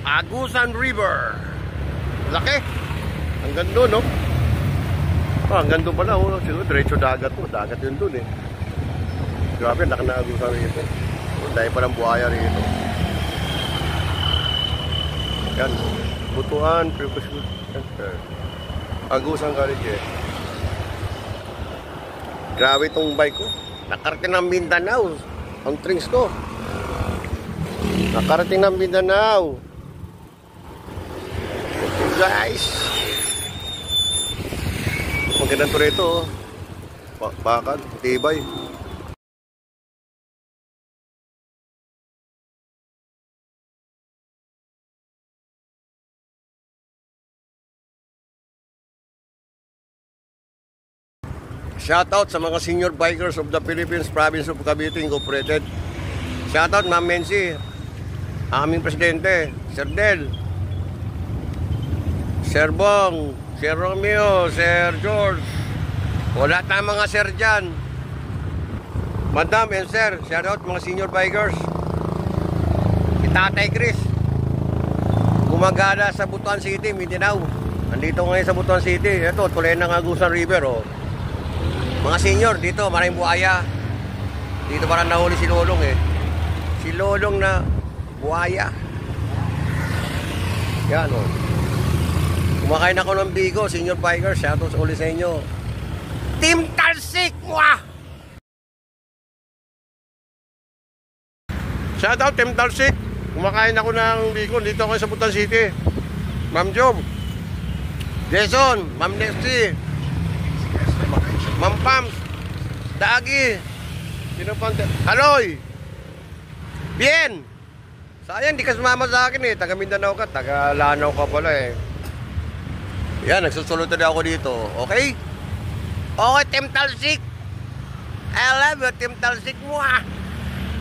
Agusan River. Laki. Ang ganda, no? Ah, ang ganda pala, oh. Siguro, diretso dagat po. Dagat yun dun, eh. Grabe, laki na Agusan rito. Dahil palang buhaya rito. Yan. Butuan, Agusan College, eh. Grabe itong bike ko. Nakarating ng Mindanao. Ang trings ko. Nakarating ng Mindanao. Guys. Magandang to rito, oh. Bakal, tibay. Shoutout sa mga senior bikers of the Philippines, Province of Cavite Incorporated. Shoutout Ma'am Mency, aming presidente, Sir Del, Sir Bong, Sir Romeo, Sir George. Wala tayong mga sir dyan. Madam and Sir, shoutout mga senior bikers. Si Tatay Chris, gumagala sa Butuan City, Mindanao. Andito ngayon sa Butuan City. Ito, tulay ng Agusan River, oh. Mga senior, dito maraming buhaya. Dito parang nahuli si Lolong, eh. Si Lolong na buhaya. Yan, oh. Kumakain ako ng bigo, senior biker. Shoutout ulit sa inyo. Team Talsik, mwah! Shoutout Team Talsik. Kumakain ako ng bigo. Dito ako sa Butuan City. Ma'am Job, Jason, Ma'am Nesty, Ma'am Pams, Dagi, sino pang Haloy, Bien. Sayang, di ka sumama sa akin, eh. Taga Mindanao ka, taga Lanao ka pala, eh. Yan, nagsusulod na ako dito. Okay? Okay, Team Talsik. I love you, Team Talsik mo, ah.